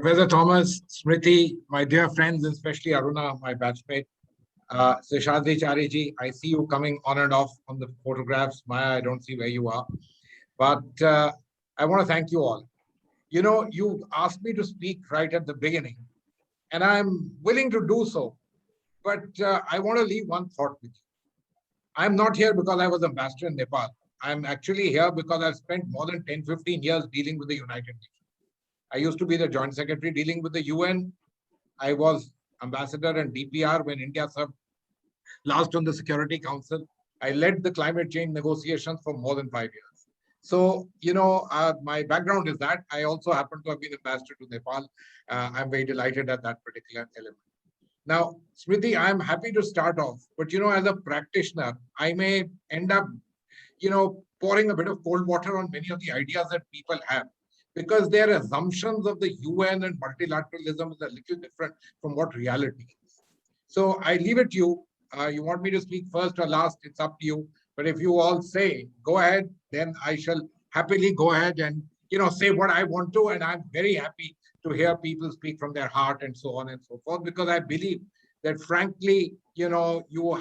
Professor Thomas, Smriti, my dear friends, especially Aruna, my batchmate, Seshadri Chari ji, I see you coming on and off on the photographs. Maya, I don't see where you are. But I want to thank you all. You know, you asked me to speak right at the beginning, and I'm willing to do so. But I want to leave one thought with you. I'm not here because I was ambassador in Nepal. I'm actually here because I've spent more than 10, 15 years dealing with the United Nations. I used to be the Joint Secretary dealing with the UN. I was ambassador and DPR when India served last on the Security Council. I led the climate change negotiations for more than 5 years. So, my background is that. I also happen to have been ambassador to Nepal. I'm very delighted at that particular element. Now, Smriti, I'm happy to start off, but as a practitioner, I may end up, pouring a bit of cold water on many of the ideas that people have, because their assumptions of the UN and multilateralism is a little different from what reality is. So I leave it to you. You want me to speak first or last? It's up to you. But if you all say, go ahead, then I shall happily go ahead and, say what I want to. And I'm very happy to hear people speak from their heart and so on and so forth, because I believe that, frankly, you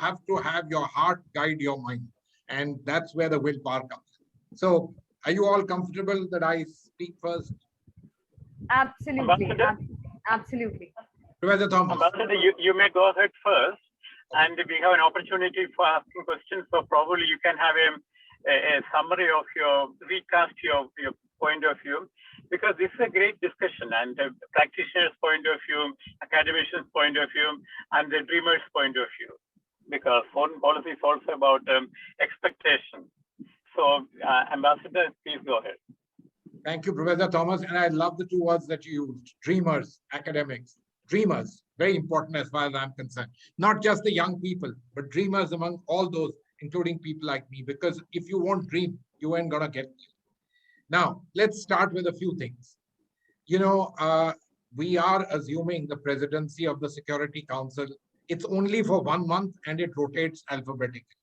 have to have your heart guide your mind. And that's where the willpower comes. So are you all comfortable that I speak first? Absolutely. Absolutely. Professor Thomas. Ambassador, you may go ahead first, and we have an opportunity for asking questions. So probably you can have a summary of recast your point of view, because this is a great discussion, and the practitioner's point of view, academician's point of view, and the dreamer's point of view, because foreign policy is also about expectation. So, Ambassador, please go ahead. Thank you, Professor Thomas. And I love the two words that you used, dreamers, academics. Dreamers, very important as far as I'm concerned. Not just the young people, but dreamers among all those, including people like me, because if you won't dream, you ain't gonna get it. Now, let's start with a few things. We are assuming the presidency of the Security Council. It's only for 1 month and it rotates alphabetically.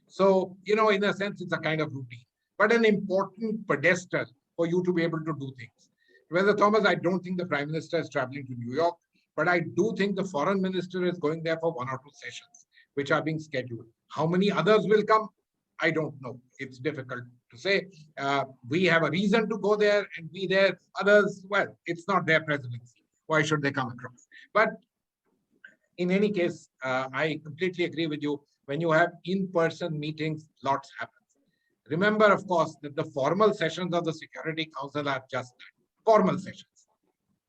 So, in a sense, it's a kind of routine, but an important pedestal for you to be able to do things. Professor Thomas, I don't think the Prime Minister is traveling to New York, but I do think the Foreign Minister is going there for 1 or 2 sessions, which are being scheduled. How many others will come? I don't know. It's difficult to say. We have a reason to go there and be there. Others, well, it's not their presidency. Why should they come across? But in any case, I completely agree with you. When you have in-person meetings, lots happens. Remember, of course, that the formal sessions of the Security Council are just that, formal sessions.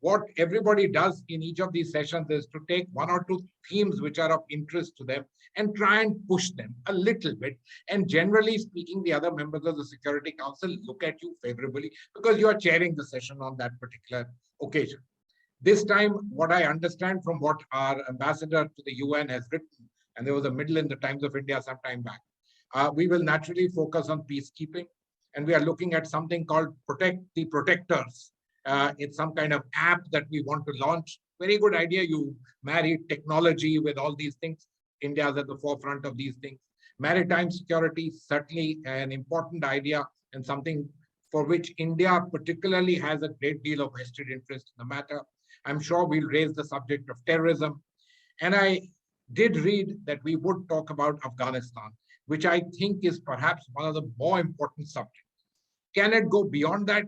What everybody does in each of these sessions is to take 1 or 2 themes which are of interest to them and try and push them a little bit. And generally speaking, the other members of the Security Council look at you favorably because you are chairing the session on that particular occasion. This time, what I understand from what our ambassador to the UN has written, and there was a middle in the Times of India some time back, we will naturally focus on peacekeeping. And we are looking at something called Protect the Protectors. It's some kind of app that we want to launch. Very good idea. You marry technology with all these things. India is at the forefront of these things. Maritime security, certainly an important idea and something for which India particularly has a great deal of vested interest in the matter. I'm sure we'll raise the subject of terrorism. And I did read that we would talk about Afghanistan, which I think is perhaps one of the more important subjects. Can it go beyond that?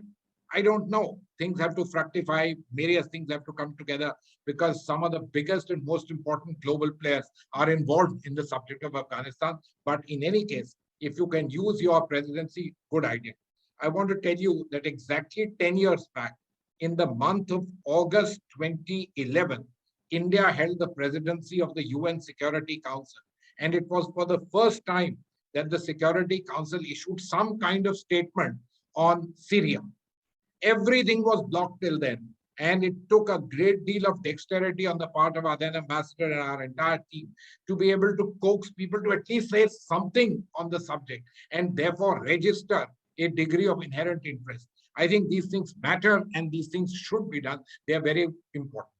I don't know. Things have to fructify, various things have to come together, because some of the biggest and most important global players are involved in the subject of Afghanistan. But in any case, if you can use your presidency, good idea. I want to tell you that exactly 10 years back, in the month of August 2011, India held the presidency of the UN Security Council. And it was for the first time that the Security Council issued some kind of statement on Syria. Everything was blocked till then. And it took a great deal of dexterity on the part of our then ambassador and our entire team to be able to coax people to at least say something on the subject and therefore register a degree of inherent interest. I think these things matter and these things should be done. They are very important.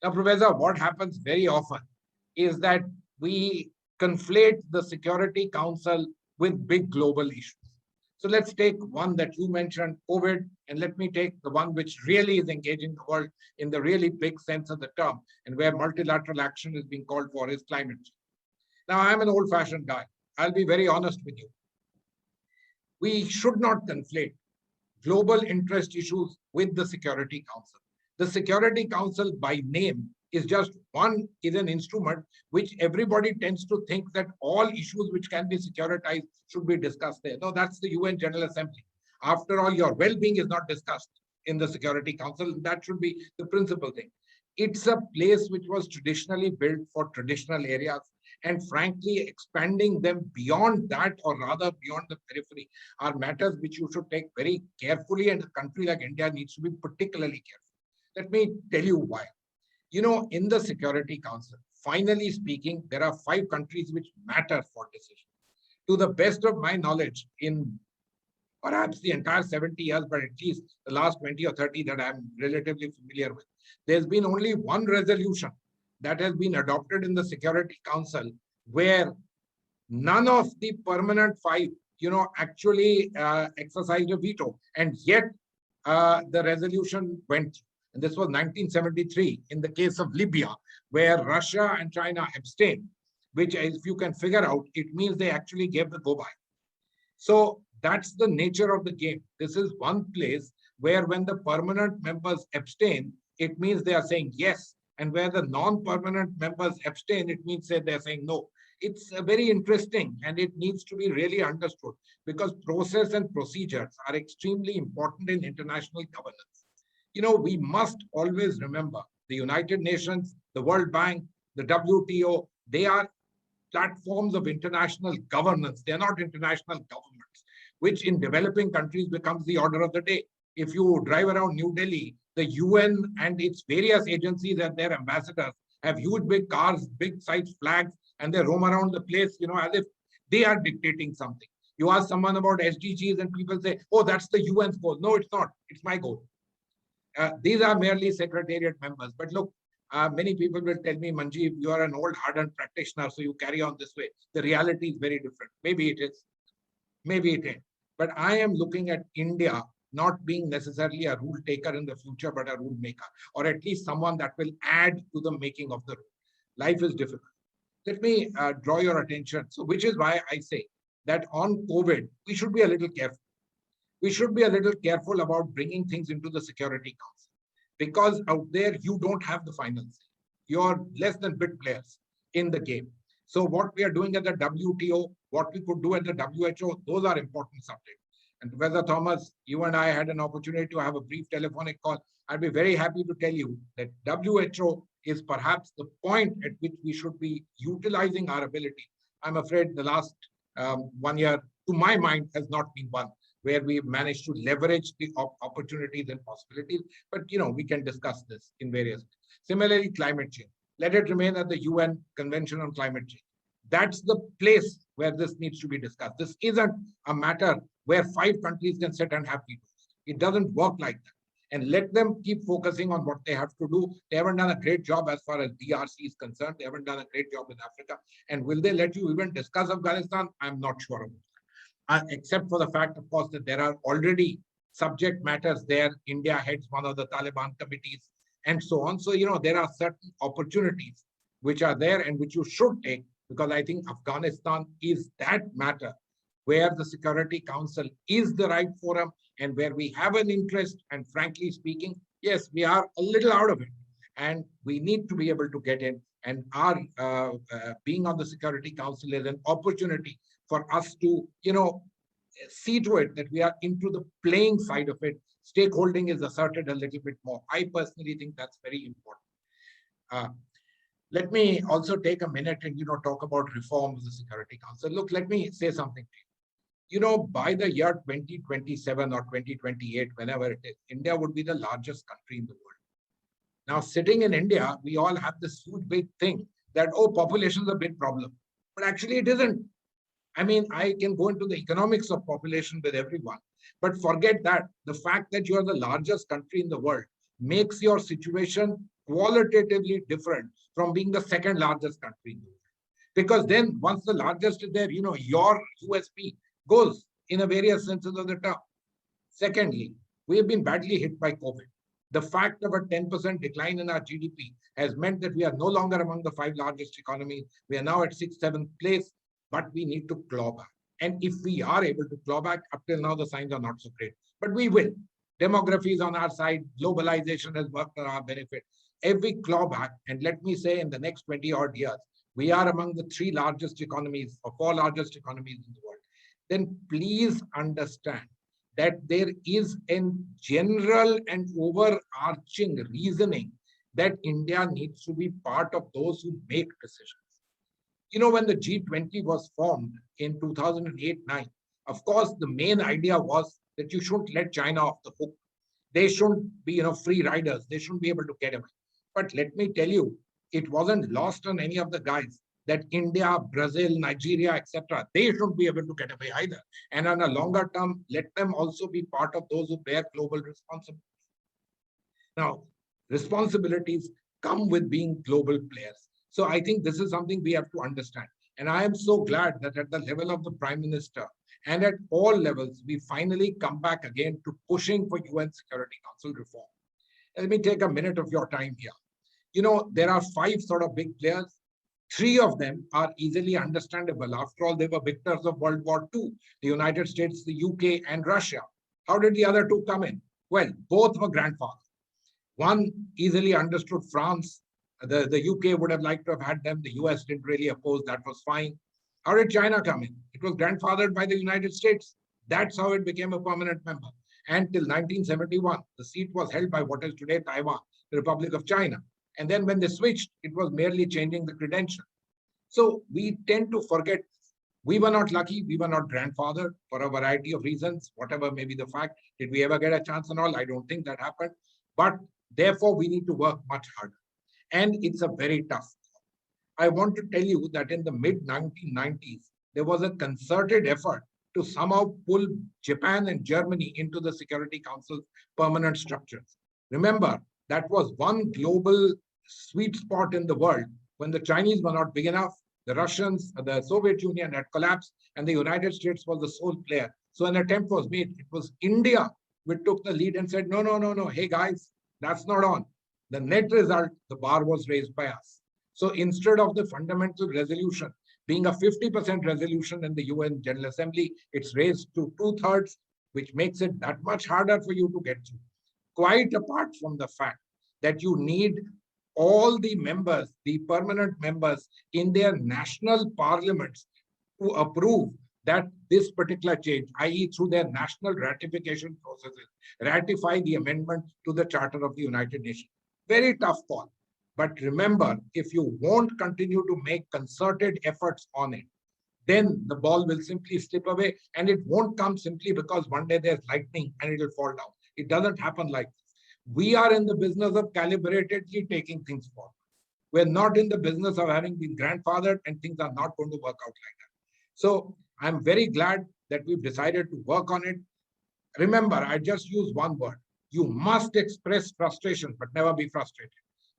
Now, Professor, what happens very often is that we conflate the Security Council with big global issues. So let's take one that you mentioned, COVID, and let me take the one which really is engaging the world in the really big sense of the term, and where multilateral action is being called for, is climate change. Now, I'm an old-fashioned guy. I'll be very honest with you. We should not conflate global interest issues with the Security Council. The Security Council, by name, is an instrument which everybody tends to think that all issues which can be securitized should be discussed there. No, that's the UN General Assembly. After all, your well-being is not discussed in the Security Council. That should be the principal thing. It's a place which was traditionally built for traditional areas, and frankly, expanding them beyond that, or rather beyond the periphery, are matters which you should take very carefully, and a country like India needs to be particularly careful. Let me tell you why. You know, in the Security Council, finally speaking, there are 5 countries which matter for decision. To the best of my knowledge, in perhaps the entire 70 years, but at least the last 20 or 30 that I'm relatively familiar with, there's been only one resolution that has been adopted in the Security Council where none of the permanent 5, actually exercised a veto, and yet the resolution went. And this was 1973 in the case of Libya, where Russia and China abstained, which, if you can figure out, it means they actually gave the go-by. So that's the nature of the game. This is one place where when the permanent members abstain, it means they are saying yes. And where the non-permanent members abstain, it means that they're saying no. It's very interesting, and it needs to be really understood, because process and procedures are extremely important in international governance. We must always remember the United Nations, the World Bank, the WTO, they are platforms of international governance. They're not international governments, which in developing countries becomes the order of the day. If you drive around New Delhi, the UN and its various agencies and their ambassadors have huge big cars, big size flags, and they roam around the place, as if they are dictating something. You ask someone about SDGs and people say, oh, that's the UN's goal. No, it's not. It's my goal. These are merely secretariat members. But look, many people will tell me, Manjeev, you are an old hardened practitioner, so you carry on this way. The reality is very different. Maybe it is. Maybe it ain't. But I am looking at India not being necessarily a rule taker in the future, but a rule maker, or at least someone that will add to the making of the rule. Life is difficult. Let me draw your attention. So, which is why I say that on COVID, we should be a little careful. We should be a little careful about bringing things into the Security Council, because out there, you don't have the final say. You're less than bit players in the game. So what we are doing at the WTO, what we could do at the WHO, those are important subjects. And Professor Thomas, you and I had an opportunity to have a brief telephonic call. I'd be very happy to tell you that WHO is perhaps the point at which we should be utilizing our ability. I'm afraid the last 1 year, to my mind, has not been one where we've managed to leverage the opportunities and possibilities. But, we can discuss this in various ways. Similarly, climate change. Let it remain at the UN Convention on Climate Change. That's the place where this needs to be discussed. This isn't a matter where 5 countries can sit and have vetoes. It doesn't work like that. And let them keep focusing on what they have to do. They haven't done a great job as far as DRC is concerned. They haven't done a great job in Africa. And will they let you even discuss Afghanistan? I'm not sure about that. Except for the fact, of course, that there are already subject matters there. India heads one of the Taliban committees and so on. So, there are certain opportunities which are there and which you should take, because I think Afghanistan is that matter where the Security Council is the right forum and where we have an interest. And frankly speaking, yes, we are a little out of it and we need to be able to get in. And our being on the Security Council is an opportunity for us to, see to it that we are into the playing side of it. Stakeholding is asserted a little bit more. I personally think that's very important. Let me also take a minute and, talk about reform of the Security Council. Look, let me say something to you. By the year 2027 or 2028, whenever it is, India would be the largest country in the world. Now, sitting in India, we all have this huge big thing that, oh, population is a big problem. But actually, it isn't. I mean, I can go into the economics of population with everyone, but forget that. The fact that you are the largest country in the world makes your situation qualitatively different from being the second largest country in the world. Because then once the largest is there, your USP goes. in a various senses of the term. Secondly, we have been badly hit by COVID. The fact of a 10% decline in our GDP has meant that we are no longer among the 5 largest economies. We are now at 6th, 7th place, but we need to claw back. And if we are able to claw back, up till now, the signs are not so great, but we will. Demography is on our side. Globalization has worked on our benefit. Every clawback, and let me say in the next 20 odd years, we are among the 3 largest economies or 4 largest economies in the world. Then please understand that there is a general and overarching reasoning that India needs to be part of those who make decisions. You know, when the G20 was formed in 2008-9, of course, the main idea was that you shouldn't let China off the hook. They shouldn't be, free riders. They shouldn't be able to get away. But let me tell you, it wasn't lost on any of the guys that India, Brazil, Nigeria, etc., they shouldn't be able to get away either. And on a longer term, let them also be part of those who bear global responsibilities. Now, responsibilities come with being global players. So I think this is something we have to understand. And I am so glad that at the level of the Prime Minister and at all levels, we finally come back again to pushing for UN Security Council reform. Let me take a minute of your time here. You know, there are 5 sort of big players. 3 of them are easily understandable. After all, they were victors of World War II, the United States, the UK, and Russia. How did the other 2 come in? Well, both were grandfathers. One easily understood, France. The UK would have liked to have had them. The US didn't really oppose. That was fine. How did China come in? It was grandfathered by the United States. That's how it became a permanent member. And till 1971, the seat was held by what is today Taiwan, the Republic of China. And then when they switched, it was merely changing the credential. So we tend to forget we were not lucky. We were not grandfathered for a variety of reasons, whatever may be the fact. Did we ever get a chance and all? I don't think that happened. But therefore, we need to work much harder. And it's a very tough. I want to tell you that in the mid-1990s, there was a concerted effort to somehow pull Japan and Germany into the Security Council's permanent structures. Remember, that was one global sweet spot in the world when the Chinese were not big enough, the Russians, the Soviet Union had collapsed, and the United States was the sole player. So an attempt was made. It was India which took the lead and said, no, hey guys, that's not on. The net result, the bar was raised by us. So instead of the fundamental resolution being a 50% resolution in the UN General Assembly, it's raised to 2/3, which makes it that much harder for you to get through. Quite apart from the fact that you need all the members, the permanent members in their national parliaments to approve that this particular change, i.e. through their national ratification processes, ratify the amendment to the Charter of the United Nations. Very tough call. But remember, if you won't continue to make concerted efforts on it, then the ball will simply slip away, and it won't come simply because one day there's lightning and it will fall down. It doesn't happen like this. We are in the business of calibratedly taking things forward. We're not in the business of having been grandfathered and things are not going to work out like that. So I'm very glad that we've decided to work on it. Remember, I just use one word. You must express frustration, but never be frustrated,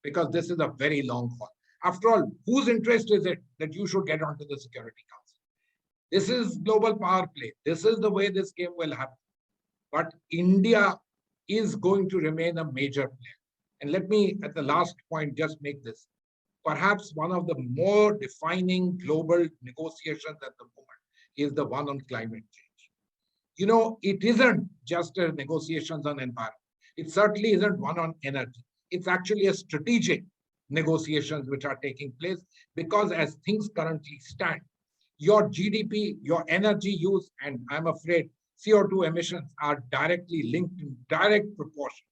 because this is a very long haul. After all, whose interest is it that you should get onto the Security Council? This is global power play. This is the way this game will happen. But India is going to remain a major player. And let me, at the last point, just make this. Perhaps one of the more defining global negotiations at the moment is the one on climate change. You know, it isn't just a negotiations on environment. It certainly isn't one on energy. It's actually a strategic negotiations which are taking place, because as things currently stand, your GDP, your energy use, and I'm afraid CO2 emissions are directly linked in direct proportion.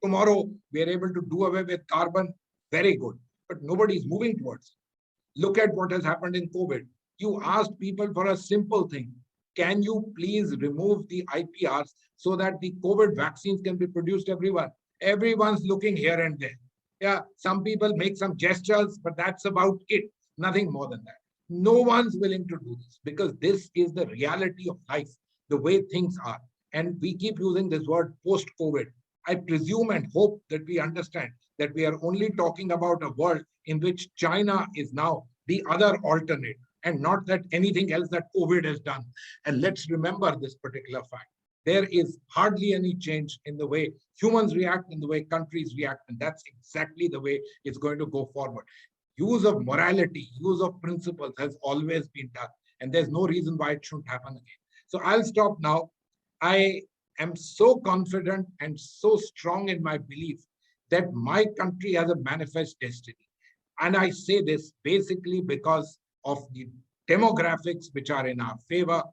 Tomorrow, we are able to do away with carbon, very good, but nobody is moving towards it. Look at what has happened in COVID. You asked people for a simple thing. Can you please remove the IPRs so that the COVID vaccines can be produced everywhere? Everyone's looking here and there. Yeah, some people make some gestures, but that's about it. Nothing more than that. No one's willing to do this, because this is the reality of life, the way things are. And we keep using this word post-COVID. I presume and hope that we understand that we are only talking about a world in which China is now the other alternate. and not that anything else that COVID has done. And let's remember this particular fact. There is hardly any change in the way humans react, in the way countries react, and that's exactly the way it's going to go forward. Use of morality, use of principles has always been done, and there's no reason why it shouldn't happen again. So I'll stop now. I am so confident and so strong in my belief that my country has a manifest destiny. And I say this basically because of the demographics which are in our favor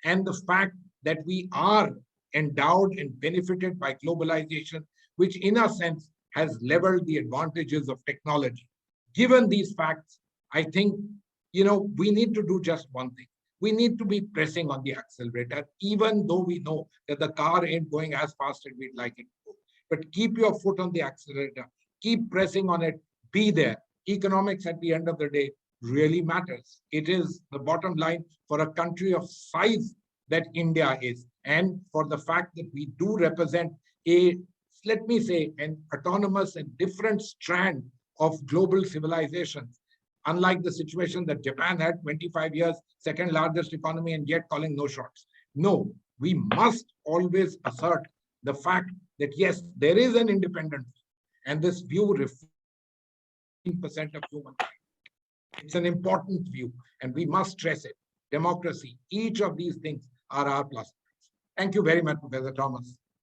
and the fact that we are endowed and benefited by globalization, which in a sense has leveled the advantages of technology. Given these facts, I think, we need to do just one thing. We need to be pressing on the accelerator, even though we know that the car ain't going as fast as we'd like it to go. But keep your foot on the accelerator, keep pressing on it, be there. Economics at the end of the day really matters. It is the bottom line for a country of size that India is, and for the fact that we do represent let me say, an autonomous and different strand of global civilizations, unlike the situation that Japan had 25 years, second largest economy, and yet calling no shots. No, we must always assert the fact that yes, there is an independent view, and this view reflects 10% of humankind. It's an important view, and we must stress it. Democracy, each of these things are our plus points. Thank you very much, Professor Thomas.